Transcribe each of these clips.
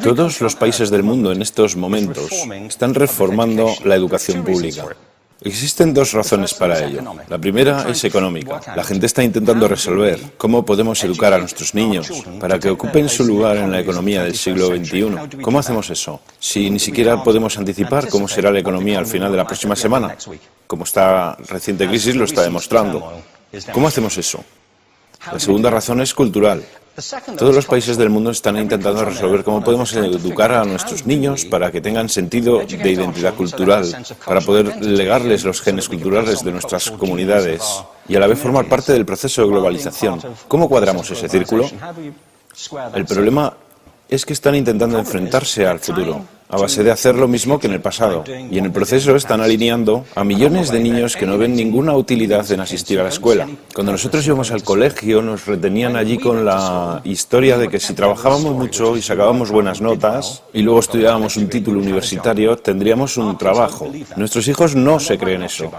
Todos los países del mundo en estos momentos están reformando la educación pública. Existen dos razones para ello. La primera es económica. La gente está intentando resolver cómo podemos educar a nuestros niños para que ocupen su lugar en la economía del siglo XXI. ¿Cómo hacemos eso? Si ni siquiera podemos anticipar cómo será la economía al final de la próxima semana, como esta reciente crisis lo está demostrando. ¿Cómo hacemos eso? La segunda razón es cultural. Todos los países del mundo están intentando resolver cómo podemos educar a nuestros niños para que tengan sentido de identidad cultural, para poder legarles los genes culturales de nuestras comunidades y a la vez formar parte del proceso de globalización. ¿Cómo cuadramos ese círculo? El problema es que están intentando enfrentarse al futuro, a base de hacer lo mismo que en el pasado. Y en el proceso están alineando a millones de niños que no ven ninguna utilidad en asistir a la escuela. Cuando nosotros íbamos al colegio nos retenían allí con la historia de que si trabajábamos mucho y sacábamos buenas notas y luego estudiábamos un título universitario, tendríamos un trabajo. Nuestros hijos no se creen eso.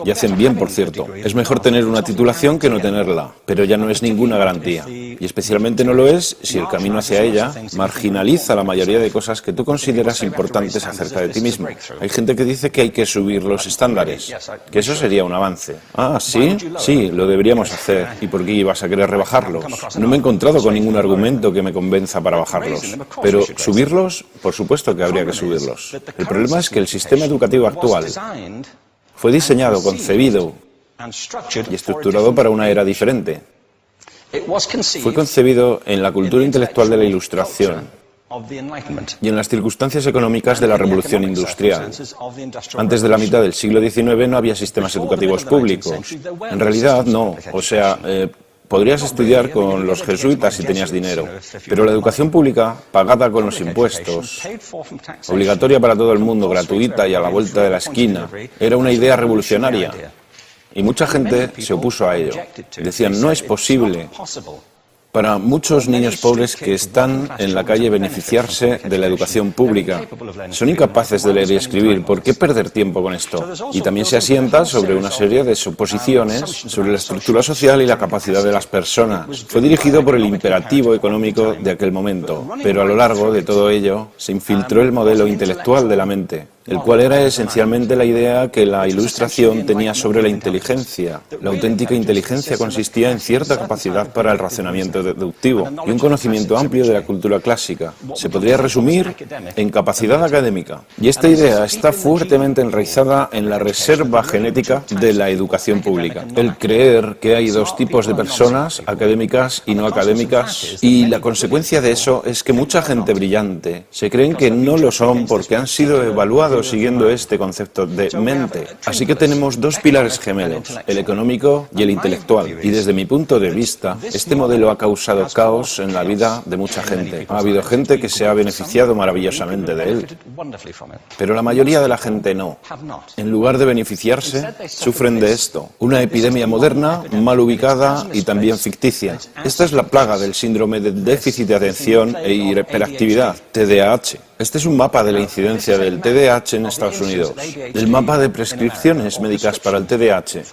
Y hacen bien, por cierto. Es mejor tener una titulación que no tenerla, pero ya no es ninguna garantía. Y especialmente no lo es si el camino hacia ella marginaliza la mayoría de cosas que tú consideras importantes acerca de ti mismo. Hay gente que dice que hay que subir los estándares, que eso sería un avance. Ah, ¿sí? Sí, lo deberíamos hacer. ¿Y por qué ibas a querer rebajarlos? No me he encontrado con ningún argumento que me convenza para bajarlos. Pero subirlos, por supuesto que habría que subirlos. El problema es que el sistema educativo actual fue diseñado, concebido y estructurado para una era diferente. Fue concebido en la cultura intelectual de la Ilustración y en las circunstancias económicas de la Revolución Industrial. Antes de la mitad del siglo XIX no había sistemas educativos públicos. En realidad no. O sea, podrías estudiar con los jesuitas si tenías dinero, pero la educación pública, pagada con los impuestos, obligatoria para todo el mundo, gratuita y a la vuelta de la esquina, era una idea revolucionaria. Y mucha gente se opuso a ello. Decían, no es posible para muchos niños pobres que están en la calle beneficiarse de la educación pública. Son incapaces de leer y escribir. ¿Por qué perder tiempo con esto? Y también se asienta sobre una serie de suposiciones sobre la estructura social y la capacidad de las personas. Fue dirigido por el imperativo económico de aquel momento, pero a lo largo de todo ello se infiltró el modelo intelectual de la mente, el cual era esencialmente la idea que la Ilustración tenía sobre la inteligencia. La auténtica inteligencia consistía en cierta capacidad para el razonamiento deductivo y un conocimiento amplio de la cultura clásica. Se podría resumir en capacidad académica. Y esta idea está fuertemente enraizada en la reserva genética de la educación pública. El creer que hay dos tipos de personas, académicas y no académicas, y la consecuencia de eso es que mucha gente brillante se creen que no lo son porque han sido evaluados siguiendo este concepto de mente. Así que tenemos dos pilares gemelos, el económico y el intelectual. Y desde mi punto de vista, este modelo ha causado caos en la vida de mucha gente. Ha habido gente que se ha beneficiado maravillosamente de él, pero la mayoría de la gente no. En lugar de beneficiarse, sufren de esto. Una epidemia moderna, mal ubicada y también ficticia. Esta es la plaga del síndrome de déficit de atención e hiperactividad, TDAH. Este es un mapa de la incidencia del TDAH en Estados Unidos. El mapa de prescripciones médicas para el TDAH.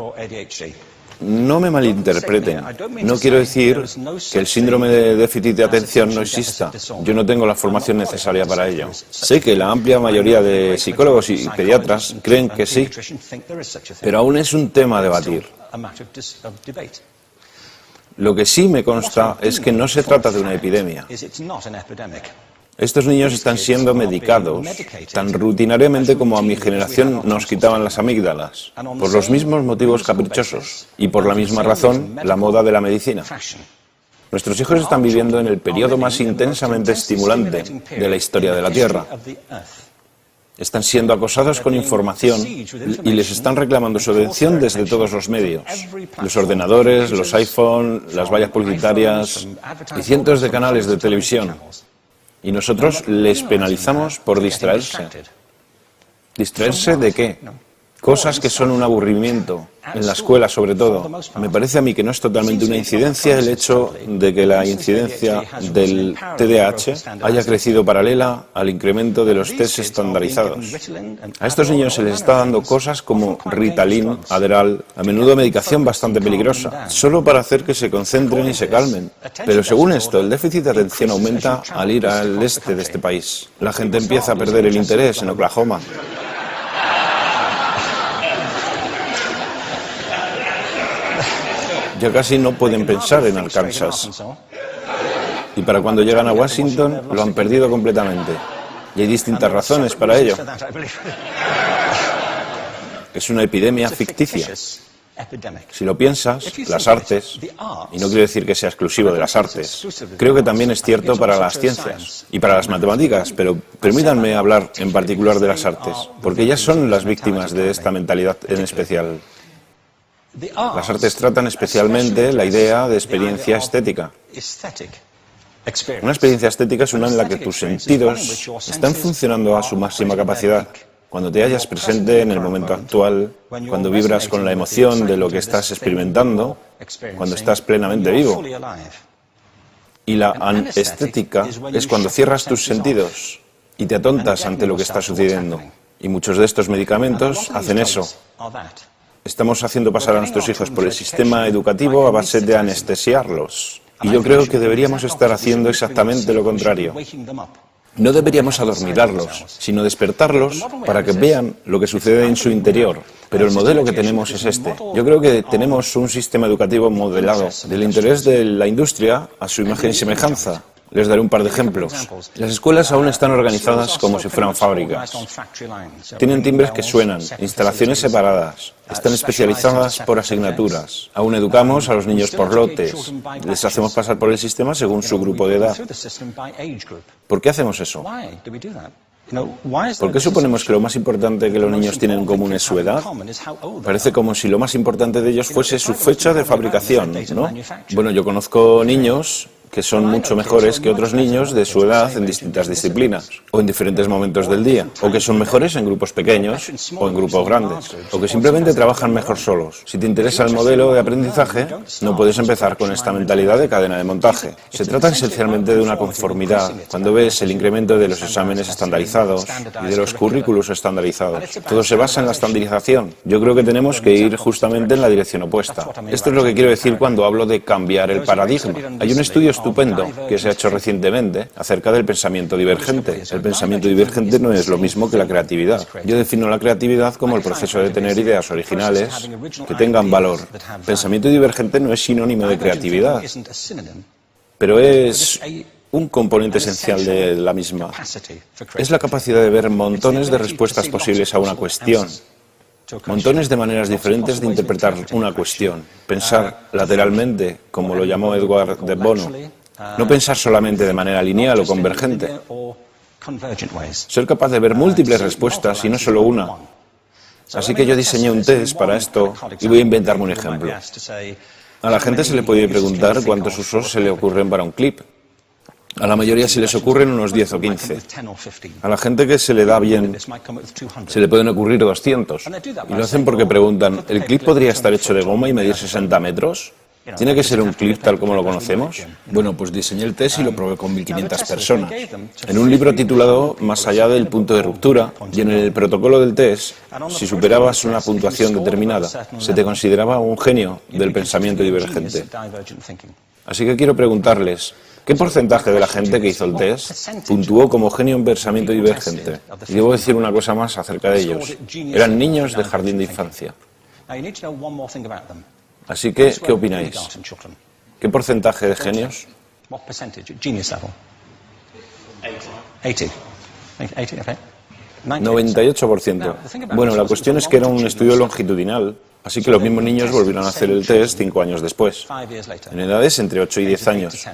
No me malinterpreten. No quiero decir que el síndrome de déficit de atención no exista. Yo no tengo la formación necesaria para ello. Sé que la amplia mayoría de psicólogos y pediatras creen que sí, pero aún es un tema a debatir. Lo que sí me consta es que no se trata de una epidemia. Estos niños están siendo medicados tan rutinariamente como a mi generación nos quitaban las amígdalas, por los mismos motivos caprichosos y por la misma razón, la moda de la medicina. Nuestros hijos están viviendo en el periodo más intensamente estimulante de la historia de la Tierra. Están siendo acosados con información y les están reclamando su atención desde todos los medios. Los ordenadores, los iPhone, las vallas publicitarias y cientos de canales de televisión. Y nosotros les penalizamos por distraerse. ¿Distraerse de qué? Cosas que son un aburrimiento, en la escuela sobre todo. Me parece a mí que no es totalmente una incidencia el hecho de que la incidencia del TDAH haya crecido paralela al incremento de los test estandarizados. A estos niños se les está dando cosas como Ritalin, Adderall, a menudo medicación bastante peligrosa, solo para hacer que se concentren y se calmen. Pero según esto, el déficit de atención aumenta al ir al este de este país. La gente empieza a perder el interés en Oklahoma. Ya casi no pueden pensar en Arkansas. Y para cuando llegan a Washington, lo han perdido completamente. Y hay distintas razones para ello. Es una epidemia ficticia. Si lo piensas, las artes, y no quiero decir que sea exclusivo de las artes, creo que también es cierto para las ciencias y para las matemáticas, pero permítanme hablar en particular de las artes, porque ellas son las víctimas de esta mentalidad en especial. Las artes tratan especialmente la idea de experiencia estética. Una experiencia estética es una en la que tus sentidos están funcionando a su máxima capacidad. Cuando te hallas presente en el momento actual, cuando vibras con la emoción de lo que estás experimentando, cuando estás plenamente vivo. Y la anestética es cuando cierras tus sentidos y te atontas ante lo que está sucediendo. Y muchos de estos medicamentos hacen eso. Estamos haciendo pasar a nuestros hijos por el sistema educativo a base de anestesiarlos. Y yo creo que deberíamos estar haciendo exactamente lo contrario. No deberíamos adormilarlos, sino despertarlos para que vean lo que sucede en su interior. Pero el modelo que tenemos es este. Yo creo que tenemos un sistema educativo modelado del interés de la industria a su imagen y semejanza. Les daré un par de ejemplos. Las escuelas aún están organizadas como si fueran fábricas. Tienen timbres que suenan, instalaciones separadas, están especializadas por asignaturas. Aún educamos a los niños por lotes. Les hacemos pasar por el sistema según su grupo de edad. ¿Por qué hacemos eso? ¿Por qué suponemos que lo más importante que los niños tienen en común es su edad? Parece como si lo más importante de ellos fuese su fecha de fabricación, ¿no? Bueno, yo conozco niños que son mucho mejores que otros niños de su edad en distintas disciplinas, o en diferentes momentos del día, o que son mejores en grupos pequeños o en grupos grandes, o que simplemente trabajan mejor solos. Si te interesa el modelo de aprendizaje, no puedes empezar con esta mentalidad de cadena de montaje. Se trata esencialmente de una conformidad. Cuando ves el incremento de los exámenes estandarizados y de los currículos estandarizados, todo se basa en la estandarización. Yo creo que tenemos que ir justamente en la dirección opuesta. Esto es lo que quiero decir cuando hablo de cambiar el paradigma. Hay un estudio estupendo que se ha hecho recientemente acerca del pensamiento divergente. El pensamiento divergente no es lo mismo que la creatividad. Yo defino la creatividad como el proceso de tener ideas originales que tengan valor. Pensamiento divergente no es sinónimo de creatividad, pero es un componente esencial de la misma. Es la capacidad de ver montones de respuestas posibles a una cuestión. Montones de maneras diferentes de interpretar una cuestión. Pensar lateralmente, como lo llamó Edward de Bono. No pensar solamente de manera lineal o convergente. Ser capaz de ver múltiples respuestas y no solo una. Así que yo diseñé un test para esto y voy a inventarme un ejemplo. A la gente se le puede preguntar cuántos usos se le ocurren para un clip. A la mayoría se les ocurren unos 10 o 15. A la gente que se le da bien se le pueden ocurrir 200. Y lo hacen porque preguntan, ¿el clip podría estar hecho de goma y medir 60 metros? ¿Tiene que ser un clip tal como lo conocemos? Bueno, pues diseñé el test y lo probé con 1.500 personas. En un libro titulado Más allá del punto de ruptura, y en el protocolo del test, si superabas una puntuación determinada, se te consideraba un genio del pensamiento divergente. Así que quiero preguntarles, ¿qué porcentaje de la gente que hizo el test puntuó como genio en pensamiento divergente? Y debo decir una cosa más acerca de ellos. Eran niños de jardín de infancia. Así que, ¿qué opináis? ¿Qué porcentaje de genios? 98%. Bueno, la cuestión es que era un estudio longitudinal, así que los mismos niños volvieron a hacer el test 5 años después, en edades entre 8 y 10 años.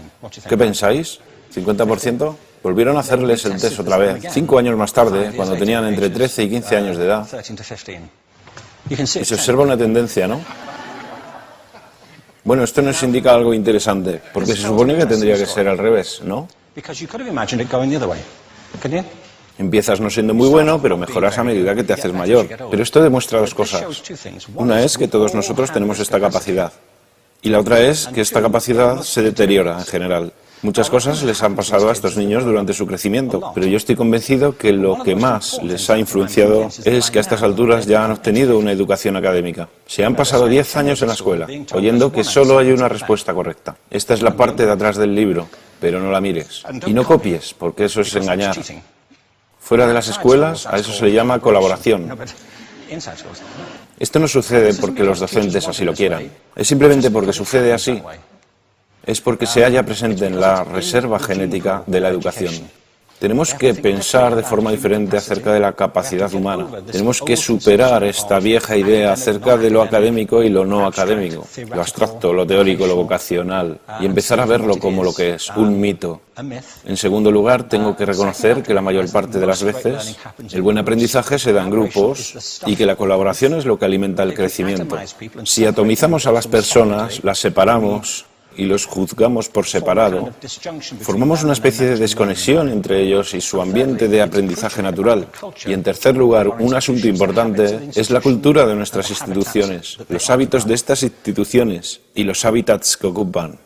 ¿Qué pensáis? ¿50%? Volvieron a hacerles el test otra vez, 5 años más tarde, cuando tenían entre 13 y 15 años de edad. Y se observa una tendencia, ¿no? Bueno, esto nos indica algo interesante, porque se supone que tendría que ser al revés, ¿no? Empiezas no siendo muy bueno, pero mejoras a medida que te haces mayor. Pero esto demuestra dos cosas. Una es que todos nosotros tenemos esta capacidad. Y la otra es que esta capacidad se deteriora en general. Muchas cosas les han pasado a estos niños durante su crecimiento, pero yo estoy convencido que lo que más les ha influenciado es que a estas alturas ya han obtenido una educación académica. Se han pasado 10 años en la escuela, oyendo que solo hay una respuesta correcta. Esta es la parte de atrás del libro, pero no la mires. Y no copies, porque eso es engañar. Fuera de las escuelas, a eso se le llama colaboración. Esto no sucede porque los docentes así lo quieran. Es simplemente porque sucede así. Es porque se halla presente en la reserva genética de la educación. Tenemos que pensar de forma diferente acerca de la capacidad humana. Tenemos que superar esta vieja idea acerca de lo académico y lo no académico, lo abstracto, lo teórico, lo vocacional, y empezar a verlo como lo que es, un mito. En segundo lugar, tengo que reconocer que la mayor parte de las veces el buen aprendizaje se da en grupos y que la colaboración es lo que alimenta el crecimiento. Si atomizamos a las personas, las separamos y los juzgamos por separado, formamos una especie de desconexión entre ellos y su ambiente de aprendizaje natural. Y en tercer lugar, un asunto importante es la cultura de nuestras instituciones, los hábitos de estas instituciones y los hábitats que ocupan.